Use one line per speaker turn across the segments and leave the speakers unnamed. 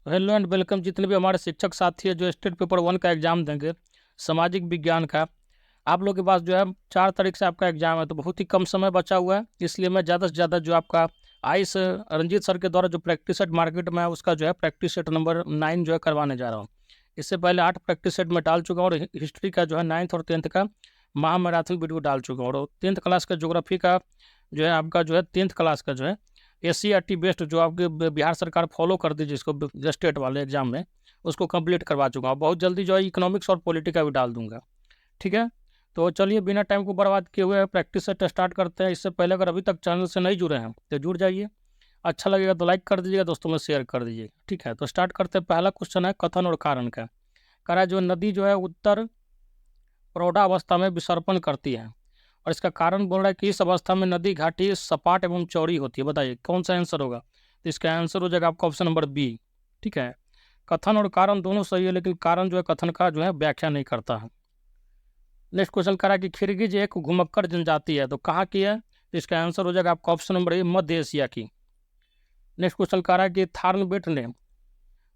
Hello and welcome जितने भी हमारे शिक्षक साथी है जो स्टेट पेपर 1 का एग्जाम देंगे सामाजिक विज्ञान का। आप लोग के पास जो है 4 तारीख से आपका एग्जाम है, तो बहुत ही कम समय बचा हुआ है, इसलिए मैं ज़्यादा से ज़्यादा जो आपका आइस रंजीत सर के द्वारा जो प्रैक्टिस सेट मार्केट में है उसका जो है प्रैक्टिस सेट नंबर 9 जो है करवाने जा रहा हूँ। इससे पहले 8 प्रैक्टिस सेट में डाल चुका हूँ और हिस्ट्री का जो है 9th और 10th का महामैराथन वीडियो डाल चुका हूँ, और 10th क्लास का ज्योग्राफी का जो है आपका जो है 10th क्लास का जो है SC/RT बेस्ड जो आपके बिहार सरकार फॉलो कर दी जिसको स्टेट वाले एग्जाम में, उसको कंप्लीट करवा चुका हूँ। बहुत जल्दी जो है इकोनॉमिक्स और पॉलिटी का भी डाल दूंगा। ठीक है, तो चलिए बिना टाइम को बर्बाद किए हुए प्रैक्टिस सेट स्टार्ट करते हैं। इससे पहले अगर अभी तक चैनल से नहीं जुड़े हैं तो जुड़ जाइए, अच्छा लगेगा तो लाइक कर दीजिएगा, दोस्तों में शेयर कर दीजिएगा। ठीक है, तो स्टार्ट करते हैं। पहला क्वेश्चन है कथन और कारण का। कह रहा है जो नदी जो है उत्तर प्रौढ़ावस्था में विसर्पण करती है, और इसका कारण बोल रहा है कि इस अवस्था में नदी घाटी सपाट एवं चौड़ी होती है। बताइए कौन सा आंसर होगा? तो इसका आंसर हो जाएगा आपका ऑप्शन नंबर बी। ठीक है, कथन और कारण दोनों सही है, लेकिन कारण जो है कथन का जो है व्याख्या नहीं करता है। नेक्स्ट क्वेश्चन करा कि खिरगिज एक घुमक्कड़ जनजाति है, तो कहाँ की है? तो इसका आंसर हो जाएगा आपका option number A, Madhya Asia की। नेक्स्ट क्वेश्चन करा कि थार्नबेट ने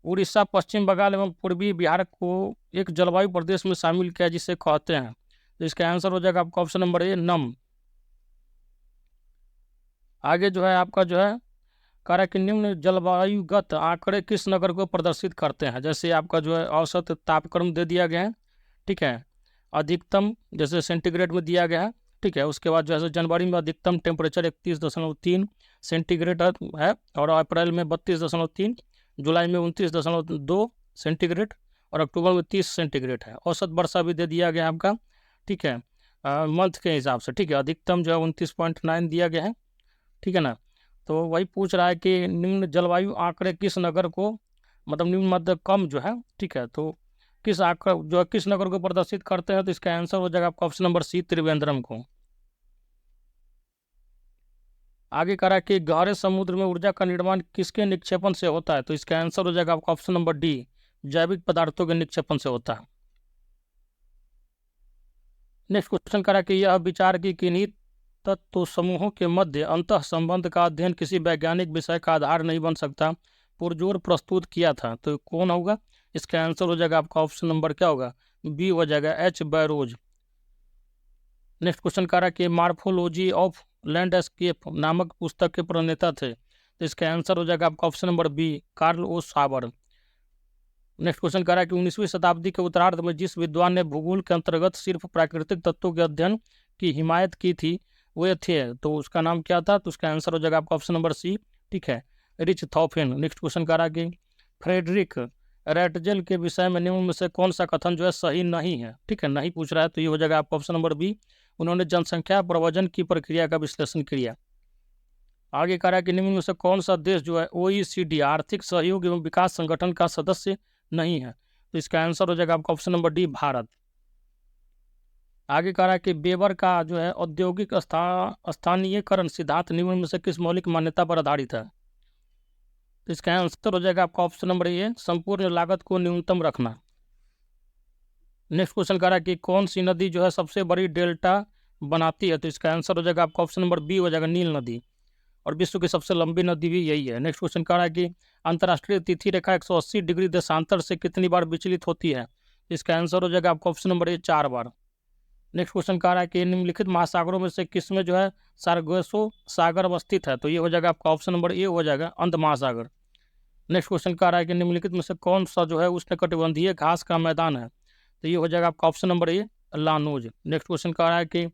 उड़ीसा, पश्चिम बंगाल एवं पूर्वी बिहार को एक जलवायु प्रदेश में शामिल किया जिसे कहते हैं। तो इसका आंसर हो जाएगा आपका ऑप्शन नंबर ए, नम। आगे जो है आपका जो है कह रहा है कि निम्न जलवायुगत आंकड़े किस नगर को प्रदर्शित करते हैं। जैसे आपका जो है औसत तापक्रम दे दिया गया है, ठीक है, अधिकतम जैसे सेंटीग्रेड में दिया गया है, ठीक है, उसके बाद जो है जनवरी में अधिकतम टेम्परेचर 31.3 सेंटीग्रेड है, और अप्रैल में 32.3, जुलाई में 29.2 सेंटीग्रेड, और अक्टूबर में 30 सेंटीग्रेड है। औसत वर्षा भी दे दिया गया है आपका, ठीक है, मंथ के हिसाब से। ठीक है, अधिकतम जो है 29.9 दिया गया है, ठीक है ना। तो वही पूछ रहा है कि निम्न जलवायु आंकड़े किस नगर को, मतलब निम्न मध्य कम जो है, ठीक है, तो किस आंकड़े जो है किस नगर को प्रदर्शित करते हैं। तो इसका आंसर हो जाएगा आपका ऑप्शन नंबर सी, त्रिवेंद्रम को। आगे कह रहा है कि गहरे समुद्र में ऊर्जा का निर्माण किसके निक्षेपण से होता है। तो इसका आंसर हो जाएगा आपका ऑप्शन नंबर डी, जैविक पदार्थों के निक्षेपण से होता है। नेक्स्ट क्वेश्चन कह रहा है कि यह विचार की किन्हीं तत्व समूहों के मध्य अंतः संबंध का अध्ययन किसी वैज्ञानिक विषय का आधार नहीं बन सकता, पुरजोर प्रस्तुत किया था। तो कौन होगा? इसका आंसर हो जाएगा आपका ऑप्शन नंबर क्या होगा? बी हो जाएगा, एच बैरोज। नेक्स्ट क्वेश्चन कह रहा है कि मार्फोलॉजी ऑफ लैंडस्केप नामक पुस्तक के प्रणेता थे। तो इसका आंसर हो जाएगा आपका ऑप्शन नंबर बी, कार्ल ओ साबर। नेक्स्ट क्वेश्चन कह रहा है कि 19वीं शताब्दी के उत्तरार्ध में जिस विद्वान ने भूगोल के अंतर्गत सिर्फ प्राकृतिक तत्वों के अध्ययन की हिमायत की थी वे थे, तो उसका नाम क्या था? तो उसका आंसर हो जाएगा आपका ऑप्शन नंबर सी, ठीक है, रिच थॉफिन। नेक्स्ट क्वेश्चन कह रहा है कि फ्रेडरिक रैटजेल के विषय में निम्न में से कौन सा कथन जो है सही नहीं है? ठीक है, नहीं पूछ रहा है, तो ये हो जाएगा आपका ऑप्शन नंबर बी, उन्होंने जनसंख्या प्रवचन की प्रक्रिया का विश्लेषण किया। आगे कह रहा है कि निम्न में से कौन सा देश जो है OECD आर्थिक सहयोग एवं विकास संगठन का सदस्य नहीं है? तो इसका आंसर हो जाएगा आपका ऑप्शन नंबर डी, भारत। आगे कह रहा है कि बेबर का जो है औद्योगिक स्थानीयकरण सिद्धांत निम्न में से किस मौलिक मान्यता पर आधारित है? तो इसका आंसर हो जाएगा आपका ऑप्शन नंबर ए, संपूर्ण लागत को न्यूनतम रखना। नेक्स्ट क्वेश्चन कह रहा है कि कौन सी नदी जो है सबसे बड़ी डेल्टा बनाती है? तो इसका आंसर हो जाएगा आपका ऑप्शन नंबर बी हो जाएगा, नील नदी, और विश्व की सबसे लंबी नदी भी यही है। नेक्स्ट क्वेश्चन कह रहा है कि अंतर्राष्ट्रीय तिथि रेखा 180 डिग्री देशांतर से कितनी बार विचलित होती है? इसका आंसर हो जाएगा आपका option number A, 4 bar. Next question कह रहा है कि निम्नलिखित महासागरों में से किसमें जो है सार्गेसो सागर अवस्थित है? तो ये हो जाएगा आपका ऑप्शन नंबर ए हो जाएगा, अंध महासागर। नेक्स्ट क्वेश्चन कह रहा है कि निम्नलिखित में से कौन सा जो है उष्णकटिबंधीय घास का मैदान है? तो ये हो जाएगा आपका option number A, llanos. Next question कह रहा है कि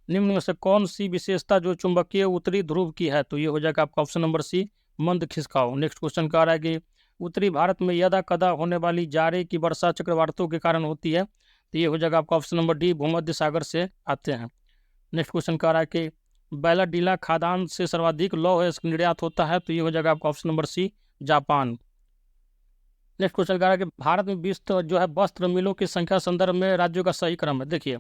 निम्न में से कौन सी विशेषता जो चुंबकीय उत्तरी ध्रुव की है? तो ये हो जाएगा आपका ऑप्शन नंबर सी, मंद खिसकाव। नेक्स्ट क्वेश्चन कह रहा है कि उत्तरी भारत में यदा कदा होने वाली जाड़े की वर्षा चक्रवातों के कारण होती है। तो ये हो जाएगा आपका ऑप्शन नंबर डी, भूमध्य सागर से आते हैं। नेक्स्ट क्वेश्चन कह रहा है कि बैलाडीला खादान से सर्वाधिक लौह अयस्क निर्यात होता है। तो ये हो जाएगा आपका option number C, Japan. Next question कह रहा है कि भारत में विश्व जो है वस्त्र मिलों की संख्या संदर्भ में राज्यों का सही क्रम है। देखिए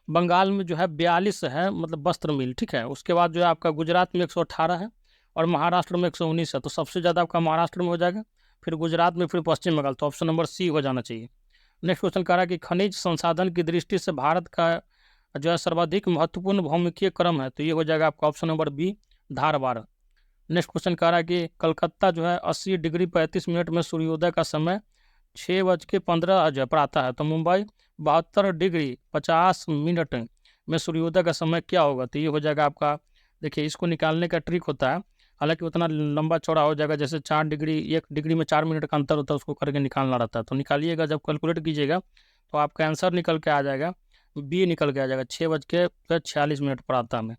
बंगाल में जो है 42 है, मतलब वस्त्र मिल, ठीक है, उसके बाद जो है आपका गुजरात में 118 है, और महाराष्ट्र में 119 है। तो सबसे ज़्यादा आपका महाराष्ट्र में हो जाएगा, फिर गुजरात में, फिर पश्चिम बंगाल। तो ऑप्शन नंबर सी हो जाना चाहिए। नेक्स्ट क्वेश्चन कह रहा है कि खनिज संसाधन की दृष्टि से भारत का जो है सर्वाधिक महत्वपूर्ण भौमिकीय क्रम है। तो ये हो जाएगा आपका option number B, Dharwad. Next question कह रहा है कि कलकत्ता जो है 80 डिग्री 35 मिनट में सूर्योदय का समय 6:15 पर आता है, तो मुंबई 72 डिग्री 50 मिनट में सूर्योदय का समय क्या होगा? तो ये हो जाएगा आपका, देखिए इसको निकालने का ट्रिक होता है, हालांकि उतना लंबा चौड़ा हो जाएगा, जैसे 4 डिग्री 1 डिग्री में 4 मिनट का अंतर होता है, उसको करके निकालना रहता है। तो निकालिएगा, जब कैलकुलेट कीजिएगा तो आपका आंसर निकल के आ जाएगा, बी निकल के आ जाएगा, 6:46 पर आता है।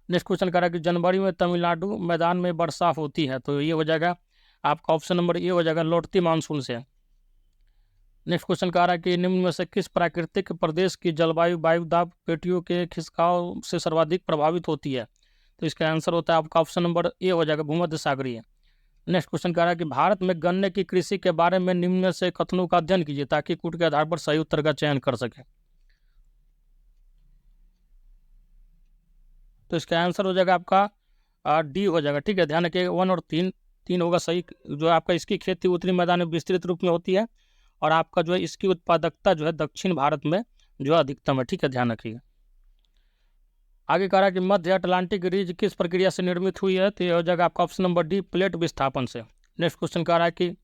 नेक्स्ट क्वेश्चन कह रहा है कि जनवरी में तमिलनाडु मैदान में वर्षा होती है, तो ये हो जाएगा आपका ऑप्शन नंबर ए हो जाएगा, लौटती मानसून से। नेक्स्ट क्वेश्चन कह रहा है कि निम्न में से किस प्राकृतिक प्रदेश की जलवायु वायु दाब पेटियों के खिसकाव से सर्वाधिक प्रभावित होती है? तो इसका आंसर होता है आपका ऑप्शन नंबर ए हो जाएगा, भूमध्य सागरीय। नेक्स्ट क्वेश्चन कह रहा है कि भारत में गन्ने की कृषि के बारे में निम्न में से कथनों का अध्ययन कीजिए ताकि कूट के आधार पर सही उत्तर का चयन कर सके। तो इसका आंसर हो जाएगा आपका डी हो जाएगा, ठीक है। ध्यान रखिए 1 और 3, 3 होगा सही। जो आपका इसकी खेती उत्तरी मैदान में विस्तृत रूप में होती है, और आपका जो है इसकी उत्पादकता जो है दक्षिण भारत में जो अधिकतम है, ठीक है, ध्यान रखिएगा। आगे कह रहा है कि मध्य अटलांटिक रीज किस प्रक्रिया से निर्मित हुई है? तो यह हो जाएगा आपका ऑप्शन नंबर डी, प्लेट विस्थापन से। नेक्स्ट क्वेश्चन कह रहा है कि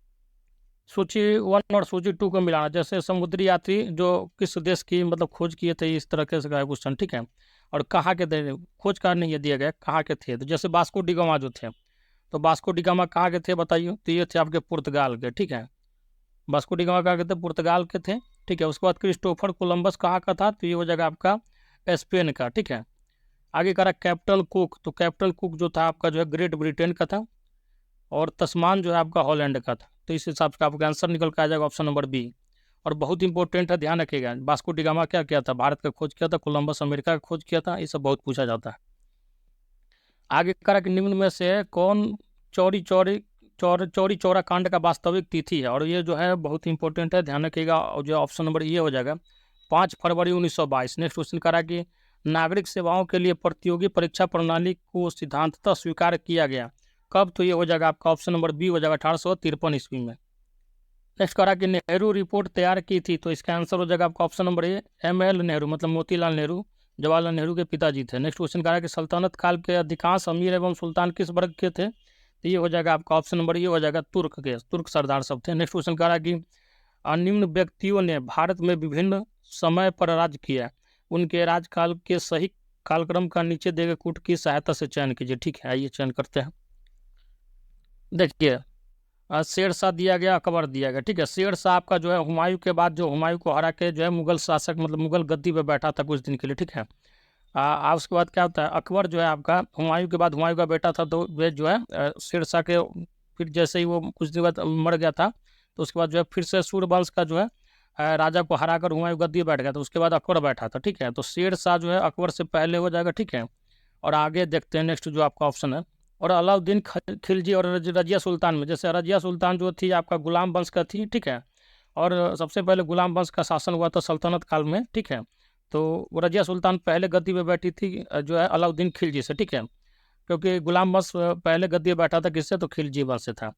सूची 1 और सूची 2 को मिलाना, जैसे समुद्री यात्री जो किस देश की मतलब खोज किए थे, इस तरह के क्वेश्चन, ठीक है। और कहाँ के थे, खोज का नहीं दिया गया, कहाँ के थे। तो जैसे वास्को डी गामा जो थे, तो वास्को डी गामा कहाँ के थे बताइए? तो ये थे आपके पुर्तगाल के, ठीक है। वास्को डी गामा कहाँ के थे? पुर्तगाल के थे, ठीक है। उसके बाद क्रिस्टोफर कोलंबस कहाँ का था? तो ये हो जाएगा आपका स्पेन का, ठीक है। आगे कह रहा कैप्टन कुक, तो कैप्टन कुक जो था आपका जो है ग्रेट ब्रिटेन का था, और तस्मान जो है आपका हॉलैंड का था। तो इस हिसाब से आपका आंसर निकल के आ जाएगा ऑप्शन नंबर बी। और बहुत इंपॉर्टेंट है, ध्यान रखिएगा, वास्को डी गामा क्या किया था? भारत का खोज किया था, कोलंबस अमेरिका का खोज किया था, ये सब बहुत पूछा जाता है। आगे कह रहा कि निम्न में से कौन चौरी चौरी चौरी चौरा कांड का वास्तविक तिथि है? और ये जो है बहुत इंपॉर्टेंट है, ध्यान रखिएगा। और जो ऑप्शन नंबर ये हो जाएगा 5 फरवरी 1922। नेक्स्ट क्वेश्चन कह रहा कि नागरिक सेवाओं के लिए प्रतियोगी परीक्षा प्रणाली को सिद्धांततः स्वीकार किया गया कब? तो ये हो जाएगा आपका ऑप्शन नंबर बी हो जाएगा, 1853 ईस्वी में। नेक्स्ट कह रहा कि नेहरू रिपोर्ट तैयार की थी, तो इसका आंसर हो जाएगा आपका option number A, ML Nehru, मतलब मोतीलाल नेहरू, जवाहरलाल नेहरू के पिताजी थे। नेक्स्ट क्वेश्चन कह रहा कि सल्तनत काल के अधिकांश अमीर एवं सुल्तान किस वर्ग के थे? तो ये हो जाएगा आपका ऑप्शन नंबर ये हो जाएगा, तुर्क के, तुर्क सरदार सब थे। नेक्स्ट क्वेश्चन कह रहा कि निम्न व्यक्तियों ने भारत में विभिन्न समय पर राज्य किया, उनके राजकाल के सही कालक्रम का नीचे दिए गए कूट की सहायता से चयन कीजिए, ठीक है। आइए चयन करते हैं। देखिए शेरशाह दिया गया, अकबर दिया गया, ठीक है। शेरशाह आपका जो है हुमायूं के बाद, जो हुमायूं को हरा के जो है मुगल शासक मतलब मुगल गद्दी पे बैठा था कुछ दिन के लिए, ठीक है। उसके बाद क्या होता है, अकबर जो है आपका हुमायूं के बाद, हुमायूं का बेटा था, तो वे जो है शेरशाह के फिर जैसे ही वो कुछ दिन बाद मर गया था, तो उसके बाद जो है फिर से सूर्यवंश का जो है राजा को हरा कर हुमायूं गद्दी बैठ गया, तो उसके बाद अकबर बैठा था, ठीक है। तो शेरशाह जो है अकबर से पहले हो जाएगा, ठीक है। और आगे देखते हैं नेक्स्ट जो आपका ऑप्शन है। और अलाउद्दीन खिलजी और रजिया सुल्तान में, जैसे रजिया सुल्तान जो थी आपका गुलाम वंश का थी, ठीक है। और सबसे पहले गुलाम वंश का शासन हुआ था सल्तनत काल में, ठीक है। तो रजिया सुल्तान पहले गद्दी पे बैठी थी जो है अलाउद्दीन खिलजी से, ठीक है। क्योंकि गुलाम वंश पहले गद्दी पे बैठा था किससे? तो खिलजी वंश से था।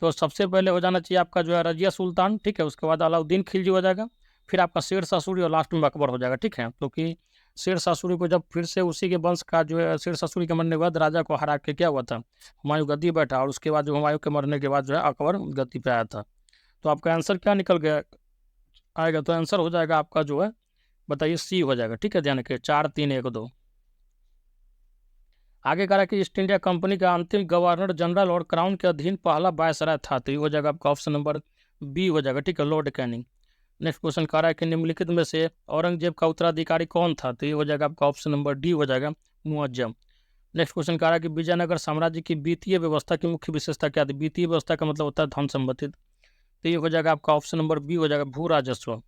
तो सबसे पहले हो जाना चाहिए आपका जो है रजिया सुल्तान, ठीक है। उसके बाद अलाउद्दीन खिलजी हो जाएगा, फिर आपका शेरशाह सूरी, और लास्ट में अकबर हो जाएगा, ठीक है। क्योंकि शेरशाह सूरी को जब फिर से उसी के वंश का जो है शेरशाह सूरी के मरने के बाद राजा को हरा के क्या हुआ था, हुमायूं गद्दी बैठा, और उसके बाद जो हुमायूं के मरने के बाद जो है अकबर गद्दी पे आया था। तो आपका आंसर क्या निकल गया आएगा? तो आंसर हो जाएगा आपका जो है बताइए सी हो जाएगा, ठीक है। ध्यान रखिए 4 3 1 2। आगे कह रहा है कि ईस्ट इंडिया कंपनी का अंतिम गवर्नर जनरल और क्राउन के अधीन पहला वायसराय था, तो ये हो जाएगा आपका ऑप्शन नंबर बी हो जाएगा, ठीक है, लॉर्ड कैनिंग। नेक्स्ट क्वेश्चन कह रहा है कि निम्नलिखित में से औरंगजेब का उत्तराधिकारी कौन था? तो ये हो जाएगा आपका ऑप्शन नंबर डी हो जाएगा, मुअज्जम। नेक्स्ट क्वेश्चन कह रहा है कि विजयनगर साम्राज्य की वित्तीय व्यवस्था की मुख्य विशेषता क्या थी? वित्तीय व्यवस्था का मतलब होता है धन संबंधित, तो ये हो जाएगा आपका ऑप्शन नंबर बी हो जाएगा, भू राजस्व।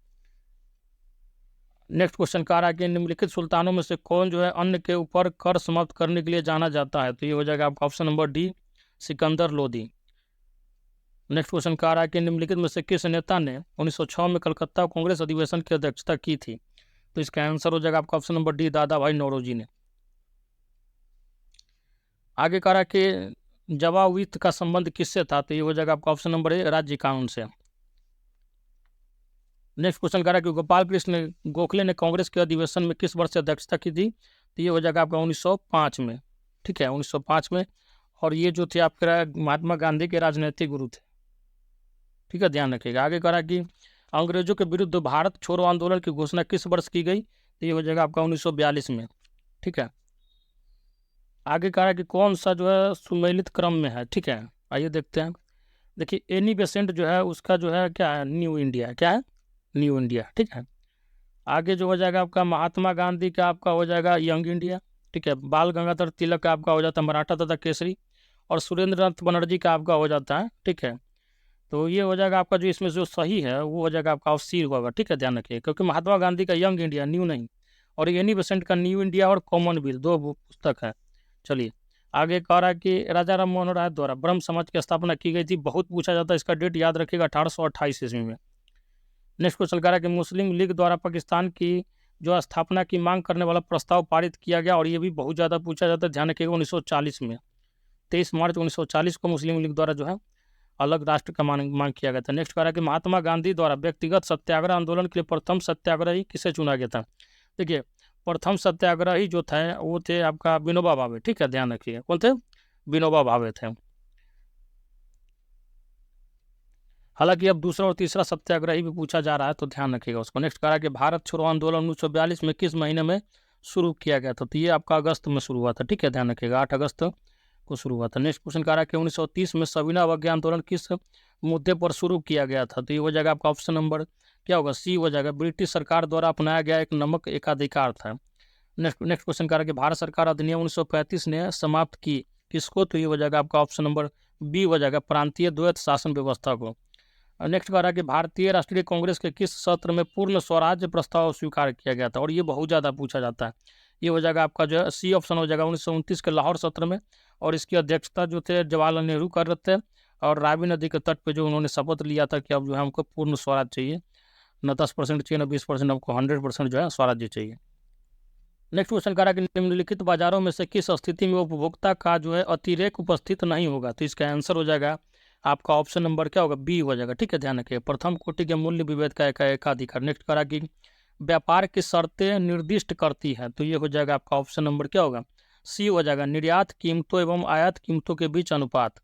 नेक्स्ट क्वेश्चन कह रहा है कि निम्नलिखित सुल्तानों में से कौन जो है अन्य के ऊपर कर समाप्त करने के लिए जाना जाता है? तो ये हो जाएगा आपका option number D, Sikandar Lodi. Next question कह रहा है कि निम्नलिखित में से किस नेता ने 1906 में कलकत्ता कांग्रेस अधिवेशन की अध्यक्षता की थी? तो इसका आंसर हो जाएगा आपका ऑप्शन नंबर डी, दादा भाई नौरोजी ने। आगे कह रहा है कि जवावित्त का संबंध किससे था? तो ये हो जाएगा आपका ऑप्शन नंबर ए, राज्य कानून से। नेक्स्ट क्वेश्चन कह रहा है कि गोपाल कृष्ण गोखले ने कांग्रेस के अधिवेशन में किस वर्ष से अध्यक्षता की थी? तो ये हो जाएगा आपका 1905 में, ठीक है, 1905 में। और ये जो थे आपके महात्मा गांधी के राजनीतिक गुरु थे। ठीक है, ध्यान रखिएगा। आगे करा कि अंग्रेजों के विरुद्ध भारत छोड़ो आंदोलन की घोषणा किस वर्ष की गई, तो ये हो जाएगा आपका 1942 में। ठीक है, आगे कहा कि कौन सा जो है सुमेलित क्रम में है। ठीक है, आइए देखते हैं। देखिए एनी बेसेंट जो है उसका जो है क्या है, न्यू इंडिया, क्या है, न्यू इंडिया। ठीक है, आगे जो हो जाएगा आपका महात्मा गांधी का आपका हो जाएगा यंग इंडिया। ठीक है, बाल गंगाधर तिलक का आपका हो जाता है मराठा तथा केसरी, और सुरेंद्र नाथ बनर्जी का आपका हो जाता है। ठीक है, तो ये हो जाएगा आपका जो इसमें जो सही है वो हो जाएगा आपका सी होगा। ठीक है, ध्यान रखिए, क्योंकि महात्मा गांधी का यंग इंडिया, न्यू नहीं, और एनी बेसेंट का न्यू इंडिया और कॉमनवेल्थ, दो पुस्तक है। चलिए आगे कह रहा है कि राजा राम मोहन राय द्वारा ब्रह्म समाज की स्थापना की गई थी, बहुत पूछा जाता है, इसका डेट याद रखिएगा 1828 ईस्वी में। नेक्स्ट क्वेश्चन कह रहा है कि मुस्लिम लीग द्वारा पाकिस्तान की जो स्थापना की मांग करने वाला प्रस्ताव पारित किया गया, और ये भी बहुत ज़्यादा पूछा जाता है, ध्यान रखिएगा 1940 में, 23 मार्च 1940 को मुस्लिम लीग द्वारा जो है अलग राष्ट्र का मांग किया गया था। नेक्स्ट कह रहा है कि महात्मा गांधी द्वारा व्यक्तिगत सत्याग्रह आंदोलन के लिए प्रथम सत्याग्रही किसे चुना गया था। देखिए प्रथम सत्याग्रही जो थे वो थे आपका विनोबा भावे। ठीक है, ध्यान रखिए, कौन थे, विनोबा भावे थे। हालांकि अब दूसरा और तीसरा सत्याग्रही भी पूछा जा रहा है, तो ध्यान रखिएगा उसको। नेक्स्ट कह रहा है कि भारत छोड़ो आंदोलन 1942 में किस महीने में शुरू किया गया था, तो ये आपका अगस्त में शुरू हुआ था। ठीक है, ध्यान रखिएगा 8 अगस्त को शुरू हुआ था। नेक्स्ट क्वेश्चन कह रहा है कि 1930 में सविनय अवज्ञा आंदोलन किस मुद्दे पर शुरू किया गया था, तो ये हो जाएगा आपका ऑप्शन नंबर क्या होगा, सी हो जाएगा, ब्रिटिश सरकार द्वारा अपनाया गया एक नमक एकाधिकार था। नेक्स्ट क्वेश्चन कह रहा है कि भारत सरकार अधिनियम 1935 ने समाप्त की किसको, तो ये हो जाएगा आपका ऑप्शन नंबर बी हो जाएगा, प्रांतीय द्वैत शासन व्यवस्था को। नेक्स्ट कह रहा है कि भारतीय राष्ट्रीय कांग्रेस के किस सत्र में पूर्ण स्वराज्य प्रस्ताव स्वीकार किया गया था, और ये बहुत ज़्यादा पूछा जाता है। ये हो जाएगा आपका जो है सी ऑप्शन हो जाएगा 1929 के लाहौर सत्र में, और इसकी अध्यक्षता जो थे जवाहरलाल नेहरू कर रहे थे, और रावी नदी के तट पे जो उन्होंने शपथ लिया था कि अब जो है हमको पूर्ण स्वराज चाहिए, न 10% चाहिए न 20%, हमको 100% जो है स्वराज्य चाहिए। नेक्स्ट क्वेश्चन कह रहा है कि निम्नलिखित बाजारों में से किस स्थिति में उपभोक्ता का जो है अतिरेक उपस्थित नहीं होगा, तो इसका आंसर हो जाएगा आपका ऑप्शन नंबर क्या होगा, बी हो जाएगा। ठीक है, ध्यान रखिए, प्रथम कोटि के मूल्य विभेद का एकाधिकार। नेक्स्ट कह रहा कि व्यापार की शर्तें निर्दिष्ट करती है, तो ये हो जाएगा आपका ऑप्शन नंबर क्या होगा, सी हो जाएगा, निर्यात कीमतों एवं आयात कीमतों के बीच अनुपात।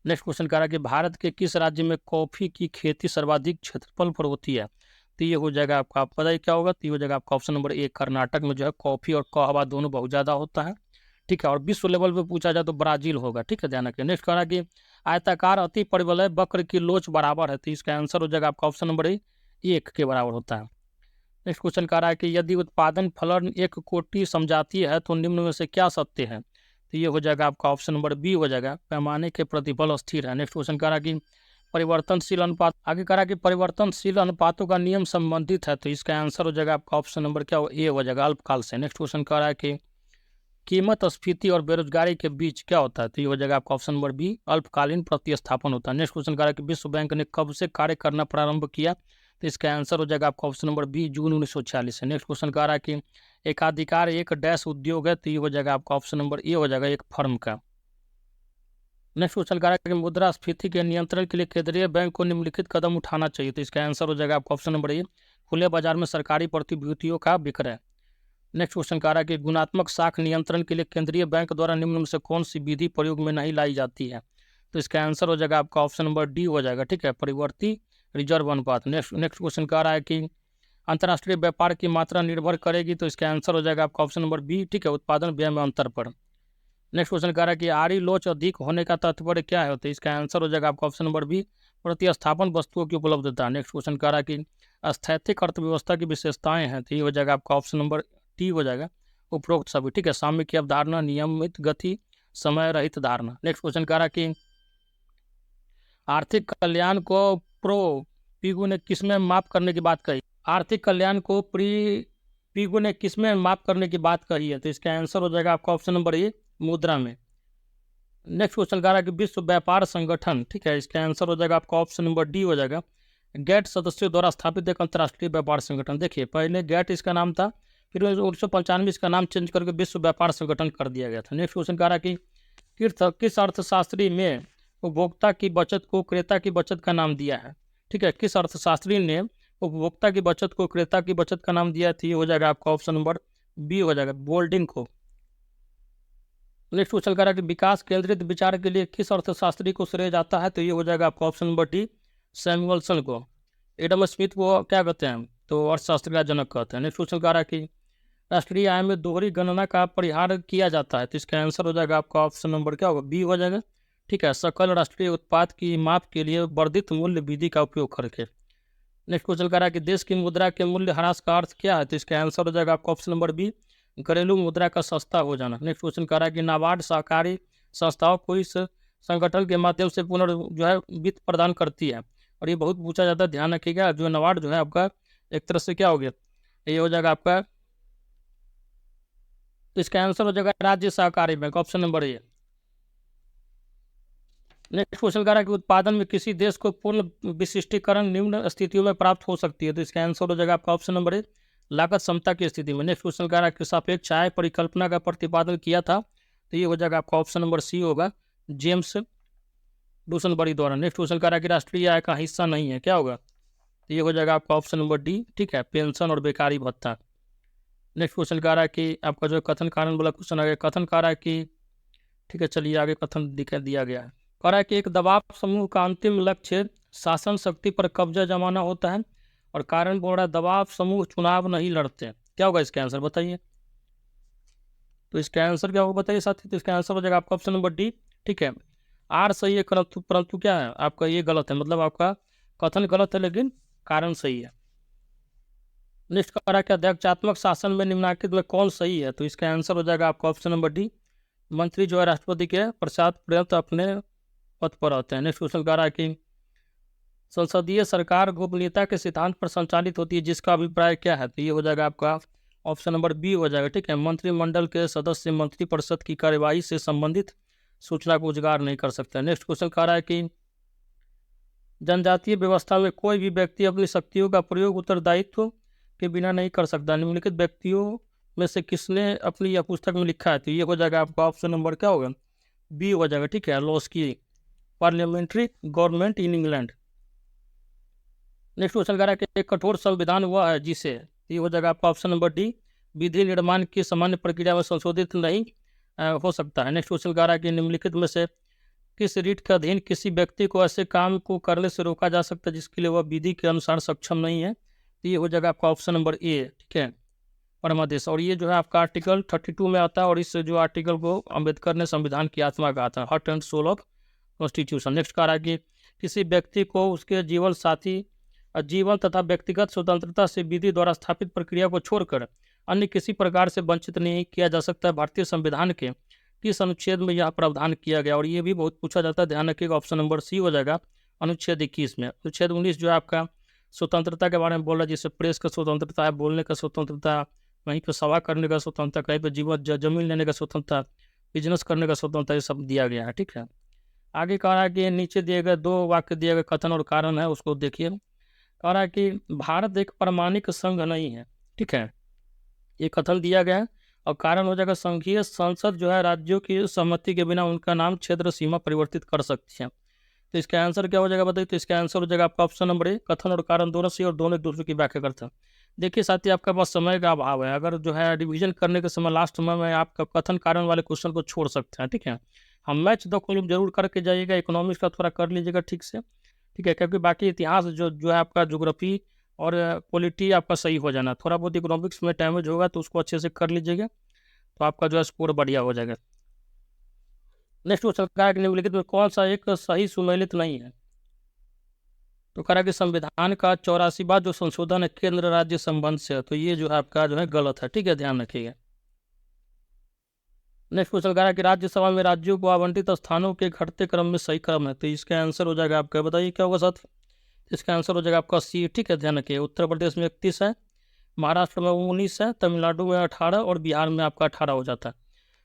नेक्स्ट क्वेश्चन कह रहा है कि भारत के किस राज्य में कॉफी की खेती सर्वाधिक क्षेत्रफल पर होती है, तो ये हो जाएगा आपका पता ही क्या होगा, तो ये हो जाएगा आपका ऑप्शन नंबर ए, कर्नाटक में जो है कॉफी और कहवा दोनों बहुत ज़्यादा होता है। ठीक है, और विश्व लेवल पे पूछा जाए तो ब्राजील होगा। ठीक है, ध्यान रखिए। नेक्स्ट कह रहा है कि आयताकार अति परिवलय वक्र की लोच बराबर है, तो इसका आंसर हो जाएगा आपका ऑप्शन नंबर ए, 1 के बराबर होता है। नेक्स्ट क्वेश्चन कह रहा है कि यदि उत्पादन फलन एक कोटि समजातीय है तो निम्न में से क्या सत्य है, तो ये हो जाएगा आपका ऑप्शन नंबर बी हो जाएगा, पैमाने के प्रतिफल स्थिर है। नेक्स्ट क्वेश्चन कह रहा है कि परिवर्तनशील अनुपात, आगे कह रहा है कि परिवर्तनशील अनुपातों का नियम संबंधित है, तो इसका आंसर हो जाएगा आपका ऑप्शन नंबर क्या हो, ए हो जाएगा, अल्पकाल से। नेक्स्ट क्वेश्चन कह रहा है कि कीमत स्फीति और बेरोजगारी के बीच क्या होता है, तो ये हो जाएगा आपका ऑप्शन नंबर बी, अल्पकालीन प्रतिस्थापन होता है। नेक्स्ट क्वेश्चन कह रहा है कि विश्व बैंक ने कब से कार्य करना प्रारंभ किया, तो इसका आंसर हो जाएगा आपका ऑप्शन नंबर बी, जून 1946 से। नेक्स्ट क्वेश्चन कह रहा है कि एकाधिकार एक डैश उद्योग है, तो ये हो जाएगा आपका ऑप्शन नंबर ए हो जाएगा, एक फर्म का। नेक्स्ट क्वेश्चन कह रहा है कि मुद्रास्फीति के नियंत्रण के लिए केंद्रीय बैंक को निम्नलिखित कदम उठाना चाहिए, तो इसका आंसर हो जाएगा आपका ऑप्शन नंबर ए, खुले बाजार में सरकारी प्रतिभूतियों का विक्रय। नेक्स्ट क्वेश्चन कह रहा है कि गुणात्मक साख नियंत्रण के लिए केंद्रीय बैंक द्वारा निम्न में से कौन सी विधि प्रयोग में नहीं लाई जाती है, तो इसका आंसर हो जाएगा आपका ऑप्शन नंबर डी हो जाएगा। ठीक है, परिवर्ती रिजर्व अनुपात। नेक्स्ट क्वेश्चन कह रहा है कि अंतर्राष्ट्रीय व्यापार की मात्रा निर्भर करेगी, तो इसका आंसर हो जाएगा आपका ऑप्शन नंबर बी। ठीक है, उत्पादन व्यय में अंतर पर। नेक्स्ट क्वेश्चन कह रहा है कि आरी लोच अधिक होने का तात्पर्य क्या है, तो इसका आंसर हो जाएगा आपका ऑप्शन नंबर बी, प्रतिस्थापन वस्तुओं की उपलब्धता। नेक्स्ट क्वेश्चन कह रहा है कि स्थैतिक अर्थव्यवस्था की विशेषताएं हैं, तो ये हो जाएगा आपका ऑप्शन नंबर टी हो जाएगा, उपरोक्त सभी। ठीक है, साम्य की अवधारणा, नियमित गति, समय रहित धारणा। नेक्स्ट क्वेश्चन कह रहा है कि आर्थिक कल्याण को पीगू ने किसमें माप करने की बात कही, आर्थिक कल्याण को पीगू ने किसमें माप करने की बात कही है, तो इसका आंसर हो जाएगा आपका ऑप्शन नंबर ए, मुद्रा में। नेक्स्ट क्वेश्चन कह रहा है कि विश्व व्यापार संगठन, ठीक है, इसका आंसर हो जाएगा आपका ऑप्शन नंबर डी हो जाएगा, गैट सदस्यों द्वारा स्थापित एक अंतर्राष्ट्रीय व्यापार संगठन। देखिए पहले गैट इसका नाम था, फिर 1995 इसका नाम चेंज करके विश्व व्यापार संगठन कर दिया गया था। नेक्स्ट क्वेश्चन कह रहा है कि किस अर्थशास्त्री में उपभोक्ता की बचत को क्रेता की बचत का नाम दिया है। ठीक है, किस अर्थशास्त्री ने उपभोक्ता की बचत को क्रेता की बचत का नाम दिया है, तो ये हो जाएगा आपका ऑप्शन नंबर बी हो जाएगा, बोल्डिंग को। नेक्स्ट क्वेश्चन कह रहा है कि विकास केंद्रित विचार के लिए किस अर्थशास्त्री को श्रेय जाता है, तो ये हो जाएगा आपका ऑप्शन नंबर डी, सैमुअलसन को। एडम स्मिथ को क्या कहते हैं, तो अर्थशास्त्र का जनक कहते हैं। नेक्स्ट क्वेश्चन कह रहा है कि राष्ट्रीय आय में दोहरी गणना का परिहार किया जाता है, तो इसका आंसर हो जाएगा आपका ऑप्शन नंबर क्या होगा, बी हो जाएगा। ठीक है, सकल राष्ट्रीय उत्पाद की माप के लिए वर्धित मूल्य विधि का उपयोग करके। नेक्स्ट क्वेश्चन कह रहा है कि देश की मुद्रा के मूल्य ह्रास का अर्थ क्या है, तो इसका आंसर हो जाएगा आपका ऑप्शन नंबर बी, घरेलू मुद्रा का सस्ता हो जाना। नेक्स्ट क्वेश्चन कह रहा है कि नाबार्ड सहकारी संस्थाओं को इस संगठन के माध्यम से जो है वित्त प्रदान करती है, और ये बहुत पूछा जाता है, ध्यान रखिएगा। जो नाबार्ड जो है आपका एक तरह से क्या हो गया, ये हो जाएगा आपका, तो इसका आंसर हो जाएगा राज्य सहकारी bank, option number A. Next question कह रहा है कि उत्पादन में किसी देश को पूर्ण विशिष्टीकरण निम्न स्थितियों में प्राप्त हो सकती है, तो इसका आंसर हो जाएगा आपका ऑप्शन नंबर ए, लागत क्षमता की स्थिति में। नेक्स्ट क्वेश्चन कह रहा है कि सापेक्ष आय परिकल्पना का प्रतिपादन किया था, तो ये हो जाएगा आपका ऑप्शन नंबर सी होगा, जेम्स डूसनबरी द्वारा। नेक्स्ट क्वेश्चन कह रहा है कि राष्ट्रीय आय का हिस्सा नहीं है, क्या होगा, तो ये हो जाएगा आपका ऑप्शन नंबर डी। ठीक है, पेंशन और बेकारी भत्ता। नेक्स्ट क्वेश्चन कह रहा है कि आपका जो कथन कारण वाला क्वेश्चन आ गया, कथन कह रहा है कि, ठीक है चलिए आगे कथन दिया गया है। कह रहा है कि एक दबाव समूह का अंतिम लक्ष्य शासन शक्ति पर कब्जा जमाना होता है, और कारण बोल रहा है दबाव समूह चुनाव नहीं लड़ते, क्या होगा इसका आंसर बताइए, तो इसका आंसर क्या होगा बताइए साथी, तो इसका आंसर हो जाएगा आपका ऑप्शन नंबर डी। ठीक है, आर सही है, परंतु क्या है आपका ये गलत है, मतलब आपका कथन गलत है लेकिन कारण सही है। नेक्स्ट कह रहा है कि अध्यक्षात्मक शासन में निम्नलिखित में कौन सही है, तो इसका आंसर हो जाएगा आपका ऑप्शन नंबर डी, मंत्री जो है राष्ट्रपति के पश्चात पर्यंत अपने पद पर रहते हैं। नेक्स्ट क्वेश्चन कह रहा है कि संसदीय सरकार गोपनीयता के सिद्धांत पर संचालित होती है, जिसका अभिप्राय क्या है, तो ये हो जाएगा आपका ऑप्शन नंबर बी हो जाएगा। ठीक है, मंत्रिमंडल के सदस्य मंत्रिपरिषद की कार्यवाही से संबंधित सूचना को उजागर नहीं कर सकते। नेक्स्ट क्वेश्चन कह रहा है कि जनजातीय व्यवस्था में कोई भी व्यक्ति अपनी शक्तियों का प्रयोग उत्तरदायित्व के बिना नहीं कर सकता, निम्नलिखित व्यक्तियों में से किसने अपनी यह पुस्तक में लिखा है, तो ये हो जाएगा आपका ऑप्शन नंबर क्या होगा, बी हो जाएगा। ठीक है, Laski, parliamentary government in England. Next question कह रहा है कि एक कठोर संविधान वह है जिसे, ये हो जाएगा आपका ऑप्शन नंबर डी, विधि निर्माण की सामान्य प्रक्रिया में संशोधित नहीं हो सकता है। नेक्स्ट क्वेश्चन कह रहा है कि निम्नलिखित में से किस रीट के अधीन किसी व्यक्ति को ऐसे काम को करने से रोका जा सकता है जिसके लिए वह विधि के अनुसार सक्षम नहीं है, तो ये हो जाएगा आपका ऑप्शन नंबर ए। ठीक है, परमादेश, और ये जो है आपका आर्टिकल 32 में आता है, और इस जो आर्टिकल को अम्बेडकर ने संविधान की आत्मा कहा था, heart and soul of constitution. Next कह रहा है कि किसी व्यक्ति को उसके जीवन साथी जीवन तथा व्यक्तिगत स्वतंत्रता से विधि द्वारा स्थापित प्रक्रिया को छोड़कर अन्य किसी प्रकार से वंचित नहीं किया जा सकता है। भारतीय संविधान के किस अनुच्छेद में यह प्रावधान किया गया, और ये भी बहुत पूछा जाता है, ध्यान रखिएगा, ऑप्शन नंबर सी हो जाएगा, अनुच्छेद 21 में। अनुच्छेद 19 जो है आपका स्वतंत्रता के बारे में बोल रहा है, जिससे प्रेस का स्वतंत्रता है, बोलने का स्वतंत्रता, वहीं पर सभा करने का स्वतंत्रता, कहीं पर जमीन लेने का स्वतंत्रता, बिजनेस करने का स्वतंत्रता, ये सब दिया गया है। ठीक है, आगे कह रहा है कि नीचे दिए गए दो वाक्य दिए गए कथन और कारण है, उसको देखिए। कह रहा है कि भारत एक परमाणिक संघ नहीं है। ठीक है, ये कथन दिया गया है, और कारण हो जाएगा संघीय संसद जो है राज्यों की सहमति के बिना उनका नाम क्षेत्र सीमा परिवर्तित कर सकती है, तो इसका आंसर क्या हो जाएगा बताइए, तो इसका आंसर हो जाएगा आपका ऑप्शन नंबर ए, कथन और कारण दोनों सही और दोनों एक दूसरे की व्याख्या करते हैं। देखिए साथी, आपका पास समय का अभाव है, अगर जो है रिवीजन करने के समय लास्ट में आपका कथन कारण वाले क्वेश्चन को छोड़ सकते हैं। ठीक है, हम मैच द कॉलम जरूर करके जाइएगा, इकोनॉमिक्स का थोड़ा कर लीजिएगा ठीक से। ठीक है, क्योंकि बाकी इतिहास जो है आपका ज्योग्राफी और पॉलिटी आपका सही हो जाना, थोड़ा बहुत इकोनॉमिक्स में डैमेज होगा तो उसको अच्छे से कर लीजिएगा, तो आपका जो है स्कोर बढ़िया हो जाएगा। नेक्स्ट क्वेश्चन कहा है कि निम्नलिखित में कौन सा एक सही सुमेलित नहीं है, तो कह रहा है कि संविधान का 84वां जो संशोधन है केंद्र राज्य संबंध से, तो ये जो है आपका जो है गलत है। ठीक है, ध्यान रखिएगा। नेक्स्ट क्वेश्चन कह रहा है कि राज्यसभा में राज्यों को आवंटित स्थानों के घटते क्रम में सही क्रम है, तो इसका आंसर हो जाएगा आपका, बताइए क्या होगा साथ, इसका आंसर हो जाएगा आपका सी। ठीक है, ध्यान रखिए, उत्तर प्रदेश में 31 है, महाराष्ट्र में 19 है, तमिलनाडु में 18 और बिहार में आपका 18 हो जाता है।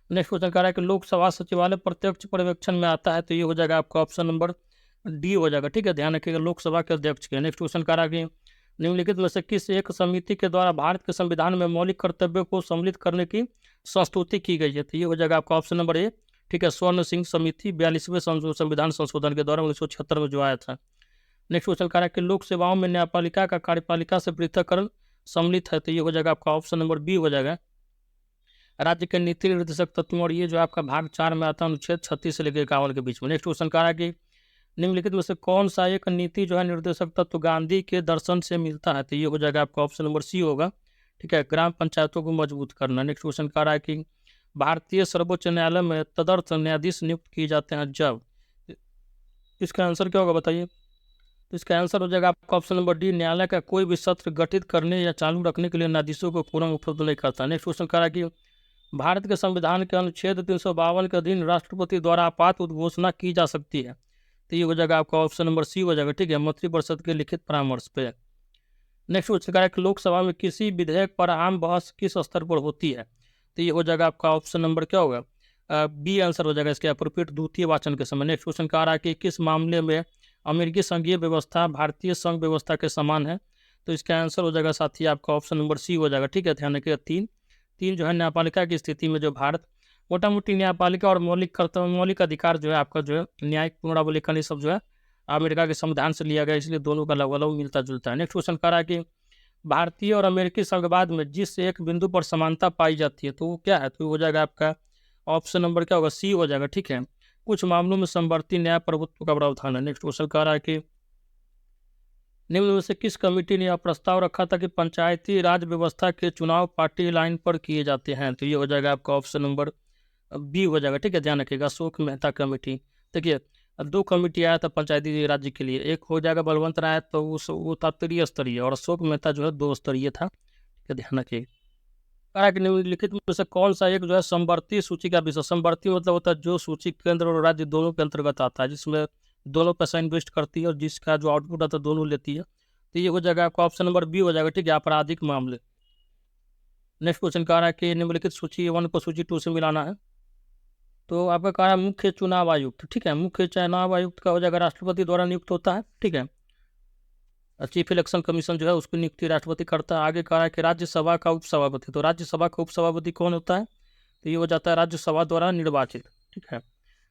नेक्स्ट क्वेश्चन कह रहा है कि लोकसभा सचिवालय प्रत्यक्ष पर्यवेक्षण में आता है, तो ये हो जाएगा आपका ऑप्शन नंबर डी हो जाएगा। ठीक है, ध्यान रखिएगा, लोकसभा के अध्यक्ष के। नेक्स्ट क्वेश्चन कह रहा है कि निम्नलिखित में से किस एक समिति के द्वारा भारत के संविधान में मौलिक कर्तव्यों को सम्मिलित करने की संस्तुति की गई है, तो ये हो जाएगा आपका ऑप्शन नंबर ए। ठीक है, स्वर्ण सिंह समिति 42वें संविधान संशोधन के द्वारा 1976 में जो आया था। नेक्स्ट क्वेश्चन कह रहा है कि लोक सेवाओं में न्यायपालिका का कार्यपालिका से पृथककरण सम्मिलित है, तो ये हो जाएगा आपका ऑप्शन नंबर बी हो जाएगा, राज्य के नीति निर्देशक तत्वों, और ये जो आपका भाग 4 में आता है अनुच्छेद 36 से लेकर 51 के बीच में। नेक्स्ट क्वेश्चन कह रहा है कि निम्नलिखित में से कौन सा एक नीति जो है निर्देशक तत्व गांधी के दर्शन से मिलता है? तो ये हो जाएगा आपका ऑप्शन नंबर सी होगा। ठीक है, ग्राम पंचायतों को मजबूत करना। नेक्स्ट क्वेश्चन कह रहा है कि भारतीय सर्वोच्च न्यायालय में तदर्थ न्यायाधीश नियुक्त किए जाते हैं जब, इसका आंसर क्या होगा बताइए? तो इसका आंसर हो जाएगा आपका ऑप्शन नंबर डी, न्यायालय का कोई भी सत्र गठित करने या चालू रखने के लिए न्यायाधीशों को पूर्ण उपलब्ध नहीं करता। नेक्स्ट क्वेश्चन कह रहा है कि भारत के संविधान के अनुच्छेद 352 के अधीन राष्ट्रपति द्वारा आपात उद्घोषणा की जा सकती है। तो ये हो जाएगा आपका ऑप्शन नंबर सी हो जाएगा। ठीक है, मंत्रिपरिषद के लिखित परामर्श पे। नेक्स्ट क्वेश्चन कह रहा है कि लोकसभा में किसी विधेयक पर आम बहस किस स्तर पर होती है? तो ये हो जाएगा आपका ऑप्शन नंबर क्या होगा? बी आंसर हो जाएगा इसके अप्रोप्रिएट द्वितीय वाचन के समय। नेक्स्ट क्वेश्चन कह रहा है कि किस मामले में अमेरिकी संघीय व्यवस्था भारतीय संघ व्यवस्था के समान है? तो इसका आंसर हो जाएगा साथी आपका ऑप्शन नंबर सी हो जाएगा। ठीक है, ध्यान रखिएगा तीन जो है न्यायपालिका की स्थिति में जो भारत मोटा मोटी न्यायपालिका और मौलिक कर्तव्य मौलिक अधिकार जो है आपका जो है न्यायिक पुनरावलोकन ये सब जो है अमेरिका के संविधान से लिया गया, इसलिए दोनों का लगभग मिलता जुलता है। नेक्स्ट क्वेश्चन कह रहा है कि भारतीय और अमेरिकी संघवाद में जिस एक बिंदु पर समानता पाई जाती है तो वो क्या है? तो हो जाएगा आपका ऑप्शन नंबर क्या होगा? सी हो जाएगा। ठीक है, कुछ मामलों में समवर्ती न्याय प्रभुत्व का प्रावधान है। नेक्स्ट क्वेश्चन कह रहा है कि निम्न में से किस कमेटी ने यह प्रस्ताव रखा था कि पंचायती राज व्यवस्था के चुनाव पार्टी लाइन पर किए जाते हैं? तो ये हो जाएगा आपका ऑप्शन नंबर बी हो जाएगा। ठीक है, ध्यान रखिएगा अशोक मेहता कमेटी। देखिए 2 कमेटी आया था पंचायती राज्य के लिए, एक हो जाएगा बलवंत राय, तो वो था त्रिस्तरीय, और अशोक मेहता जो है 2 स्तरीय था। ठीक है, ध्यान रखिए। कह रहा है कि निम्नलिखित में से कौन सा एक जो है समवर्ती सूची का विषय? समवर्ती मतलब होता है जो सूची केंद्र और राज्य दोनों के अंतर्गत आता है, जिसमें दोनों पैसा इन्वेस्ट करती है और जिसका जो आउटपुट आता है दोनों लेती है। तो ये हो जाएगा आपका ऑप्शन नंबर बी हो जाएगा। ठीक है, आपराधिक मामले। नेक्स्ट क्वेश्चन कह रहा है कि निम्नलिखित सूची 1 को सूची 2 से मिलाना है। तो आपका कहा है मुख्य चुनाव आयुक्त। ठीक है, मुख्य चुनाव आयुक्त का हो जाएगा राष्ट्रपति द्वारा नियुक्त होता है। ठीक है, चीफ इलेक्शन कमीशन जो है उसकी नियुक्ति राष्ट्रपति करता है। आगे कहा है कि राज्यसभा का उपसभापति, तो राज्यसभा का उपसभापति कौन होता है? तो ये हो जाता है राज्यसभा द्वारा निर्वाचित। ठीक है,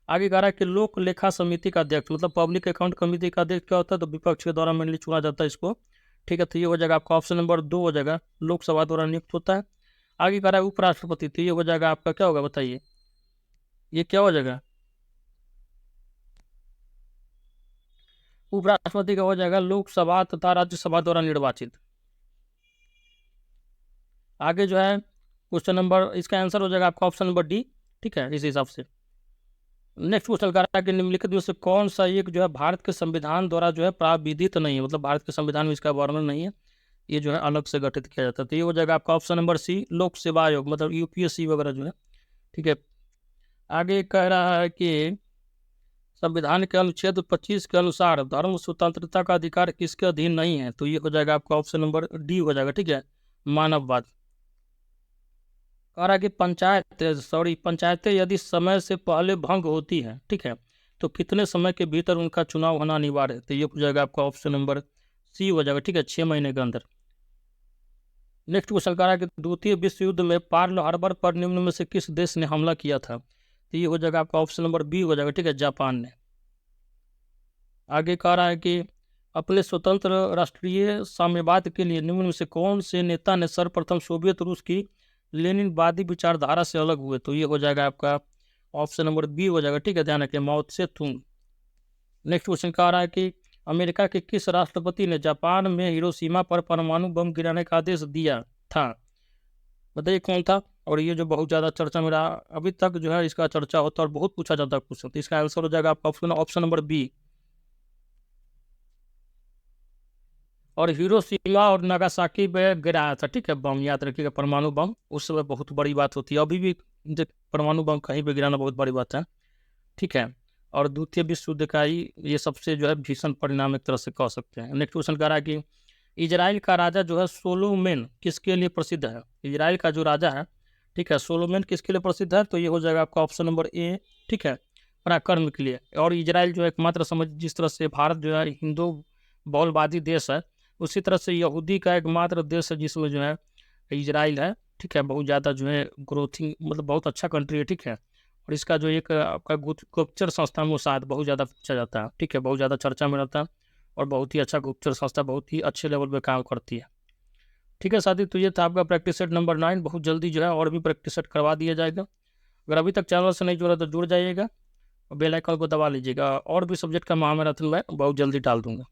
आगे कह रहा है कि लोक लेखा समिति का अध्यक्ष मतलब पब्लिक अकाउंट कमेटी का अध्यक्ष क्या होता है? तो विपक्ष के द्वारा मेनली चुना जाता है इसको। ठीक है, तो ये हो जाएगा आपका ऑप्शन नंबर 2 हो जाएगा, लोकसभा द्वारा नियुक्त होता है। आगे कह रहा है उपराष्ट्रपति, तो ये हो जाएगा आपका क्या होगा बताइए? ये क्या हो जाएगा? उपराष्ट्रपति का हो जाएगा लोकसभा तथा राज्यसभा द्वारा निर्वाचित। आगे जो है क्वेश्चन नंबर इसका आंसर हो जाएगा आपका ऑप्शन नंबर डी। ठीक है, इस हिसाब से नेक्स्ट क्वेश्चन कर रहा है कि निम्नलिखित में से कौन सा एक जो है भारत के संविधान द्वारा जो है प्राविधित नहीं है, मतलब भारत के संविधान में इसका वर्णन नहीं है, ये जो है अलग से गठित किया जाता है। तो ये हो जाएगा आपका ऑप्शन नंबर सी, लोक सेवा आयोग मतलब यूपीएससी वगैरह जो है। ठीक है, आगे कह रहा है कि संविधान के अनुच्छेद 25 के अनुसार धर्म स्वतंत्रता का अधिकार किसके अधीन नहीं है? तो ये हो जाएगा आपका ऑप्शन नंबर डी हो जाएगा। ठीक है, मानववाद। कह रहा है कि पंचायतें यदि समय से पहले भंग होती है, ठीक है, तो कितने समय के भीतर उनका चुनाव होना अनिवार्य है? तो ये हो जाएगा आपका ऑप्शन नंबर सी हो जाएगा। ठीक है, 6 महीने के अंदर। नेक्स्ट क्वेश्चन कह रहा है कि द्वितीय विश्व युद्ध में पर्ल हार्बर पर निम्न में से किस देश ने हमला किया था? तो ये हो जाएगा आपका ऑप्शन नंबर बी हो जाएगा। ठीक है, जापान ने। आगे कह रहा है कि अपने स्वतंत्र राष्ट्रीय साम्यवाद के लिए निम्न में से कौन से नेता ने सर्वप्रथम सोवियत रूस की लेनिनवादी विचारधारा से अलग हुए? तो ये हो जाएगा आपका ऑप्शन नंबर बी हो जाएगा। ठीक है, ध्यान रखिए, माओ त्से तुंग। नेक्स्ट क्वेश्चन कह रहा है कि अमेरिका के किस राष्ट्रपति ने जापान में हिरोशिमा पर परमाणु बम गिराने का आदेश दिया था? बताइए कौन था? और ये जो बहुत ज़्यादा चर्चा में रहा अभी तक जो है, इसका चर्चा होता है और बहुत पूछा जाता है क्वेश्चन। तो इसका आंसर हो जाएगा आपका ऑप्शन नंबर बी। और हिरोशिमा और नागासाकी पे गिराया था, ठीक है, बम, याद रखिएगा, परमाणु बम। उस समय बहुत बड़ी बात होती है, अभी भी परमाणु बम कहीं पे गिराना बहुत बड़ी बात है। ठीक है, और द्वितीय विश्व युद्ध का ही ये सबसे जो है भीषण परिणाम एक तरह से कह सकते हैं। नेक्स्ट क्वेश्चन कह रहा है कि इजराइल का राजा जो है सोलोमन किसके लिए प्रसिद्ध है? इजराइल का जो राजा है, ठीक है, सोलोमन किसके लिए प्रसिद्ध है? तो ये हो जाएगा आपका ऑप्शन नंबर ए। ठीक है, पराक्रम के लिए। और इजराइल जो है एकमात्र समझ, जिस तरह से भारत जो है हिंदू बहुलवादी देश है, उसी तरह से यहूदी का एकमात्र देश है जिसमें जो है इजराइल है। ठीक है, बहुत ज़्यादा जो है ग्रोथिंग मतलब बहुत अच्छा कंट्री है। ठीक है, और इसका जो एक आपका गुप्तचर संस्था मोसाद बहुत ज़्यादा पूछा जाता है। ठीक है, बहुत ज़्यादा चर्चा में रहता है और बहुत ही अच्छा गुप्तचर संस्था बहुत ही अच्छे लेवल पे काम करती है। ठीक है साथी, तो ये था आपका प्रैक्टिस सेट नंबर 9। बहुत जल्दी जो है और भी प्रैक्टिस सेट करवा दिया जाएगा। अगर अभी तक चैनल से नहीं जुड़ा तो जुड़ जाइएगा और बेल आइकन को दबा लीजिएगा। और भी सब्जेक्ट का महामैराथन मैं बहुत जल्दी डाल दूंगा।